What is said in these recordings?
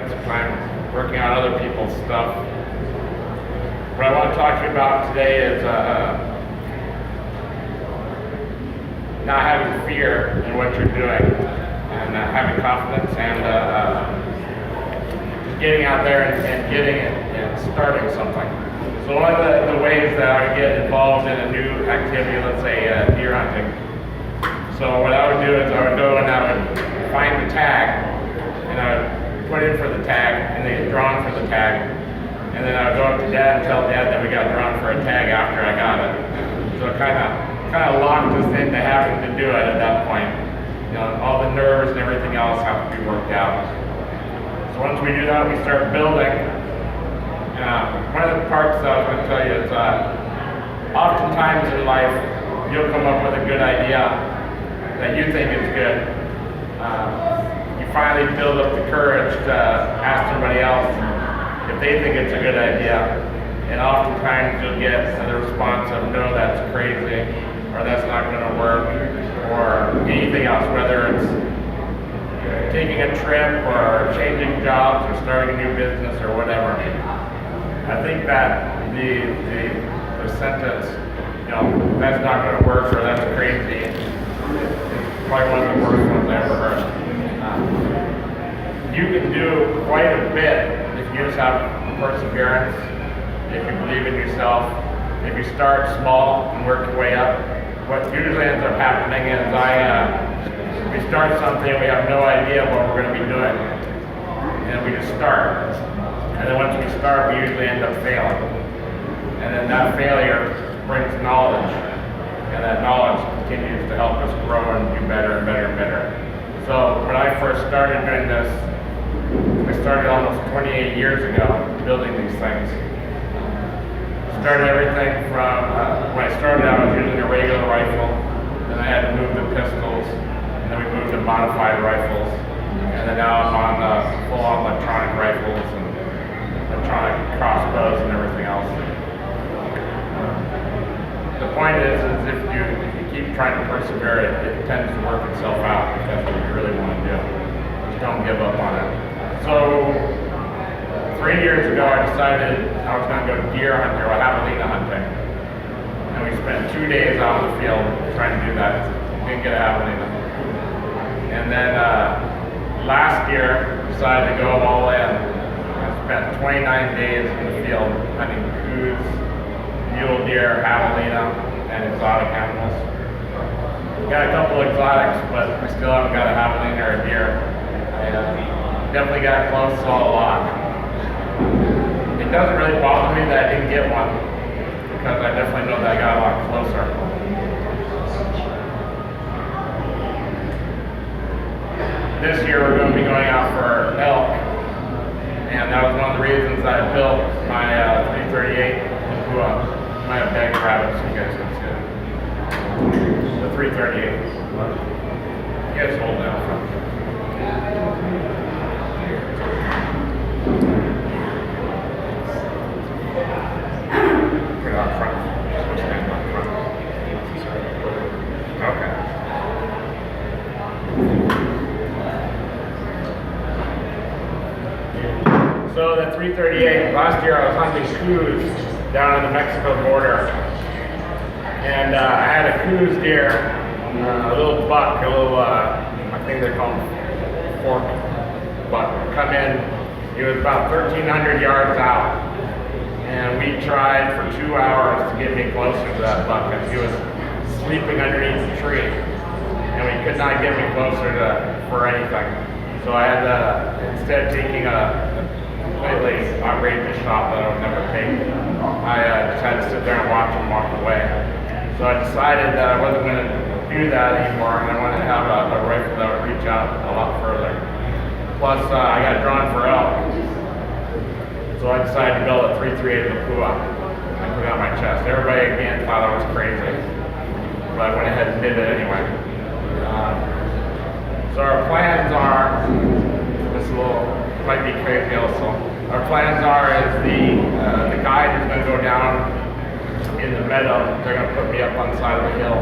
spend some time working on other people's stuff. What I want to talk to you about today is not having fear in what you're doing, and having confidence, and getting out there and getting it and starting something. So one of the ways that I would get involved in a new activity, let's say deer hunting. So what I would do is I would go and I would find the tag, and I would put in for the tag, and they get drawn for the tag. And then I would go up to Dad and tell Dad that we got drawn for a tag after I got it. So it kind of locked us into having to do it at that point. You know, all the nerves and everything else have to be worked out. So once we do that, we start building. One of the parts that I was going to tell you is oftentimes in life, you'll come up with a good idea that you think is good. You finally build up the courage to ask somebody else if they think it's a good idea, and oftentimes you'll get the response of, no, that's crazy, or that's not going to work, or anything else, whether it's taking a trip, or changing jobs, or starting a new business, or whatever. I think that the sentence, you know, that's not going to work, or that's crazy, is probably one of the worst ones I ever heard. You can do quite a bit if you just have perseverance, if you believe in yourself, if you start small and work your way up. What usually ends up happening is we start something and we have no idea what we're going to be doing, and we just start. And then once we start, we usually end up failing. And then that failure brings knowledge, and that knowledge continues to help us grow and do better and better and better. So when I first started doing this, I started almost 28 years ago building these things. Started everything from, when I started out I was using a regular rifle, then I had to move to pistols, and then we moved to modified rifles, and then now I'm on full-on electronic rifles and electronic crossbows and everything else. The point is if you keep trying to persevere, it tends to work itself out if that's what you really want to do. Just don't give up on it. So 3 years ago, I decided I was going to go deer hunting or javelina hunting, and we spent 2 days out in the field trying to do that. Didn't get a javelina. And then last year, decided to go all in. I spent 29 days in the field hunting coos, mule deer, javelina, and exotic animals. Got a couple exotics, but we still haven't got a javelina or a deer. Definitely got close, saw a lot. It doesn't really bother me that I didn't get one, because I definitely know that I got a lot closer. This year we're going to be going out for elk, and that was one of the reasons I built my 338 Lapua. Might have bagged rabbits, so you guys can see it. The 338. You guys hold that up front. Put it out front. Stand up front. Okay. So that 338, last year I was hunting coos down on the Mexico border, and I had a coos deer, a little buck, a little, I think they're called fork buck, come in. He was about 1,300 yards out, and we tried for 2 hours to get me closer to that buck, and he was sleeping underneath the tree, and we could not get me closer for anything. So I had to, instead of taking a completely outrageous shot that I would never take, I just had to sit there and watch him walk away. So I decided that I wasn't going to do that anymore, and I wanted to have a rifle that would reach out a lot further. Plus, I got drawn for elk, so I decided to build a 338 Lapua and put it on my chest. Everybody again thought I was crazy, but I went ahead and did it anyway. So our plans are, this might be crazy also. Our plans are is the guide is going to go down in the meadow. They're going to put me up on the side of the hill,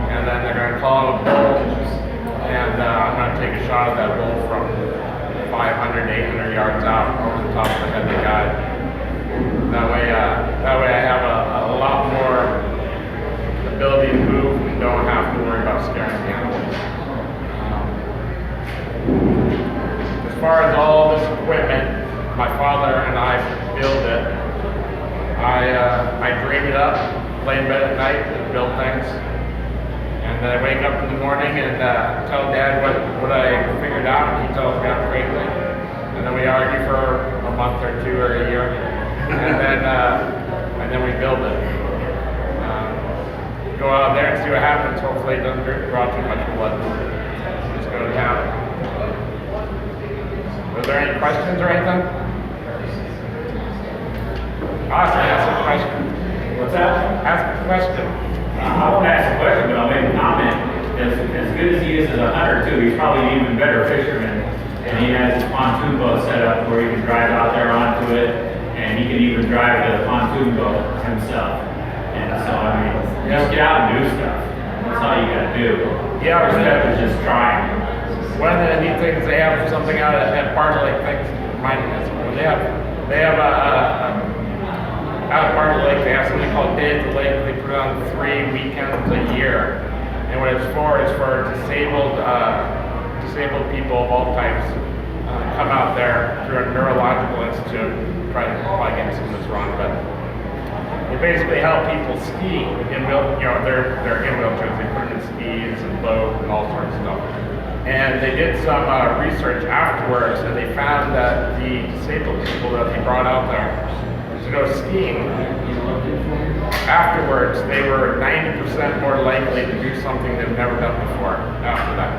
and then they're going to call a bull, and I'm going to take a shot of that bull from 500, 800 yards out over the top of the head of the guide. That way I have a lot more ability to move and don't have to worry about scaring the animals. As far as all this equipment, my father and I build it. I dream it up, lay in bed at night, and build things. And then I wake up in the morning and tell Dad what I figured out, and he tells me I'm crazy. And then we argue for a month or two or a year, and then we build it. Go out there and see what happens. Hopefully it doesn't draw too much blood. Just go to town. Are there any questions or anything? Awesome, ask a question. What's that? Ask a question. I won't ask a question, but I'll make a comment. As good as he is as a hunter, too, he's probably an even better fisherman. And he has his pontoon boat set up where he can drive out there onto it, and he can even drive the pontoon boat himself. And so, I mean, just get out and do stuff. That's all you gotta do. Yeah, First step is just trying. One of the neat things, they have something out at Bartlett Lake, thanks for reminding us. They have out at Bartlett Lake, they have something called Day at the Lake. They put it on 3 weekends a year. And what it's for is for disabled people of all types come out there through a neurological institute. Probably getting some of this wrong, but they basically help people ski in they're in wheelchairs. They put them in skis and boats and all sorts of stuff. And they did some research afterwards, and they found that the disabled people that they brought out there to go skiing, afterwards they were 90% more likely to do something they've never done before after that.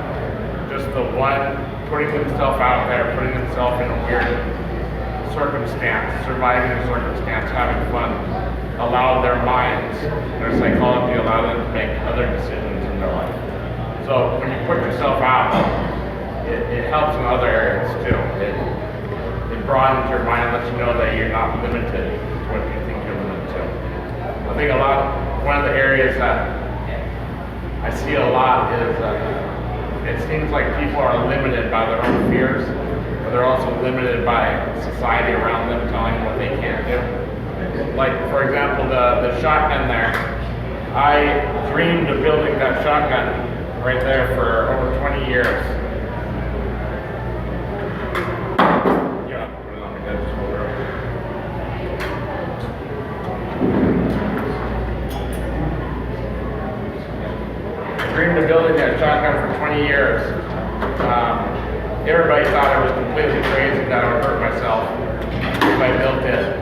Just the one putting themselves out there, putting themselves in a weird circumstance, surviving a circumstance, having fun, allowed their minds, their psychology allowed them to make other decisions in their life. So when you put yourself out, it helps in other areas too. It broadens your mind, lets you know that you're not limited to what you think you're limited to. I think one of the areas that I see a lot is it seems like people are limited by their own fears, but they're also limited by society around them telling them what they can't do. Like, for example, the shotgun there. I dreamed of building that shotgun right there for over 20 years. Dreamed of building that shotgun for 20 years. Everybody thought I was completely crazy, that I would hurt myself if I built it.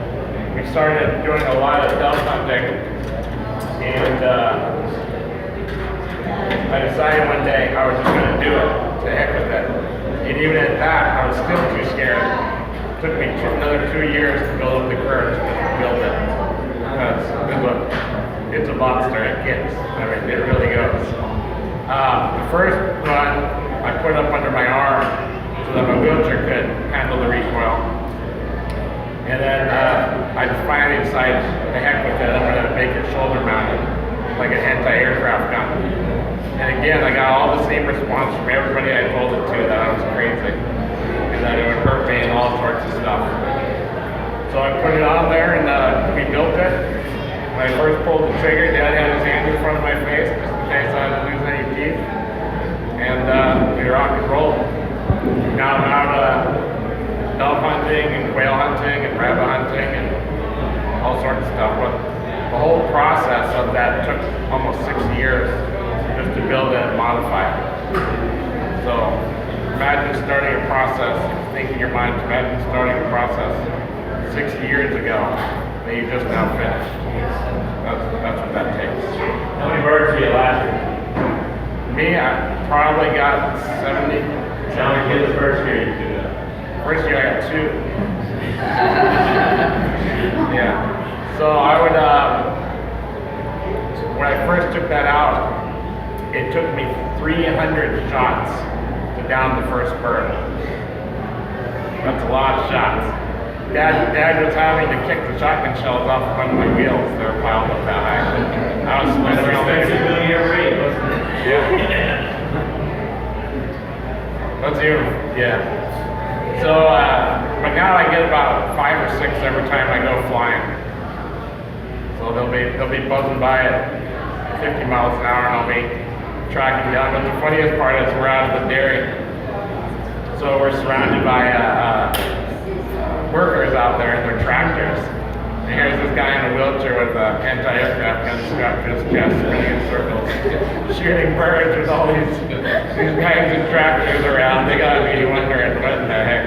We started doing a lot of dove hunting, and I decided one day I was just going to do it, to heck with it. And even at that, I was still too scared. It took me another 2 years to build up the courage to build it. Because it's a monster, it gets. I mean, it really goes. The first one I put up under my arm so that my wheelchair could handle the recoil. And then I finally decided, to heck with it, I'm going to make it shoulder mounted, like an anti-aircraft gun. And again, I got all the same response from everybody I told it to, that I was crazy, and that it would hurt me and all sorts of stuff. So I put it on there, and we built it. When I first pulled the trigger, Dad had his hand in front of my face, just in case I didn't lose any teeth. And we rock and roll. Now I'm out dove hunting and quail hunting and rabbit hunting and all sorts of stuff. But the whole process of that took almost 6 years just to build it and modify it. So imagine starting a process, thinking your mind, imagine starting a process 6 years ago that you just now finished. That's what that takes. How many birds did you last year? Me, I probably got 70. How many kids the first year you did that? First year I got 2. Yeah. So I would, when I first took that out, it took me 300 shots to down the first bird. That's a lot of shots. Dad was having to kick the shotgun shells off one of my wheels. They were piled up that high. I was spinning around. Expensive million rate, wasn't it? Yeah. Let's hear. Yeah. So, but now I get about 5 or 6 every time I go flying. So they'll be buzzing by at 50 miles an hour, and I'll be tracking down. But the funniest part is we're out of the dairy, so we're surrounded by workers out there in their tractors. And here's this guy in a wheelchair with anti-aircraft guns strapped to his chest, spinning in circles, shooting birds with all these guys in tractors around. They gotta be wondering what in the heck.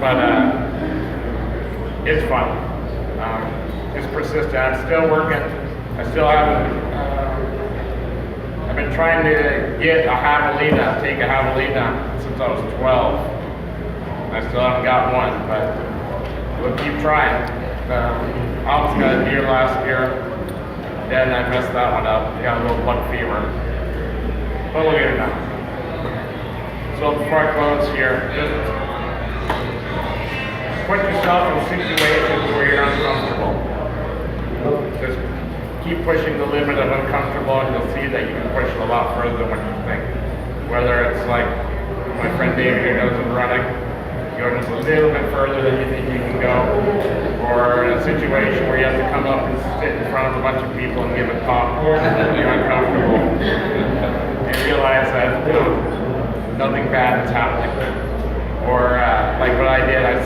But it's fun. It's persistent. I'm still working. I still haven't. I've been trying to get a javelina, take a javelina since I was 12. I still haven't got one, but we'll keep trying. I almost got a deer last year, then I messed that one up. Got a little buck fever, but we'll get it now. So before I close here, just put yourself in situations where you're uncomfortable. Just keep pushing the limit of uncomfortable, and you'll see that you can push it a lot further than what you think. Whether it's like my friend David here does in running, go just a little bit further than you think you can go, or in a situation where you have to come up and sit in front of a bunch of people and give a talk, and you're uncomfortable. You realize that nothing bad is happening. Or like what I did, I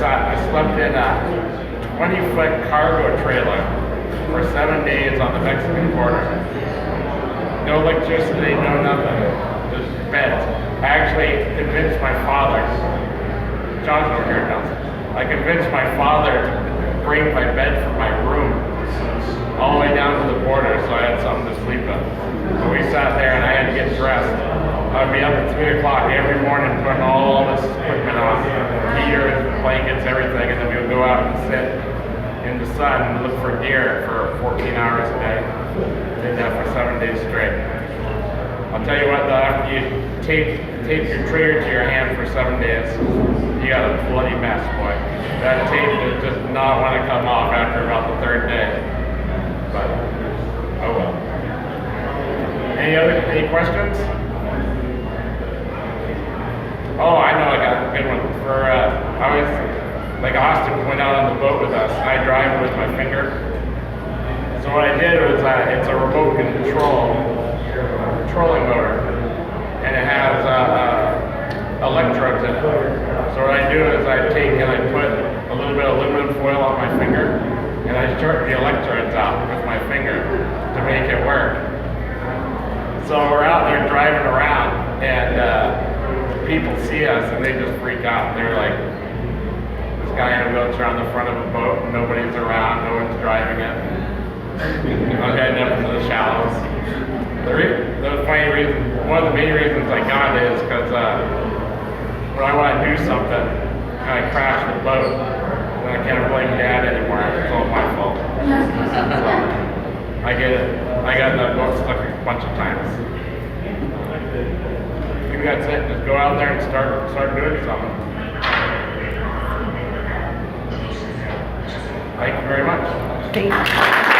slept in a 20-foot cargo trailer for 7 days on the Mexican border. No electricity, no nothing, just beds. I actually convinced my father, John's over here now, I convinced my father to bring my bed from my room all the way down to the border so I had something to sleep in. So we sat there and I had to get dressed. I'd be up at 3 o'clock every morning putting all this equipment on, heaters, blankets, everything, and then we would go out and sit in the sun and look for deer for 14 hours a day. Did that for 7 days straight. I'll tell you what though, after you tape your trigger to your hand for 7 days, you got a bloody mess, boy. That tape does not want to come off after about the 3rd day. But, oh well. Any questions? Oh, I know I got a good one. For, I was, like Austin went out on the boat with us, and I drive with my finger. So what I did was, it's a remote control trolling motor, and it has electrodes in it. So what I do is I take and I put a little bit of aluminum foil on my finger, and I short the electrodes out with my finger to make it work. So we're out there driving around, and people see us and they just freak out. They're like, this guy in a wheelchair on the front of a boat, nobody's around, no one's driving it. I'm heading up into the shallows. The funny reason, one of the main reasons I got it is because when I want to do something and I crash the boat, then I can't blame Dad anymore. It's all my fault. So I get it. I got that boat stuck a bunch of times. I think that's it. Just go out there and start doing something. Thank you very much. Thank you.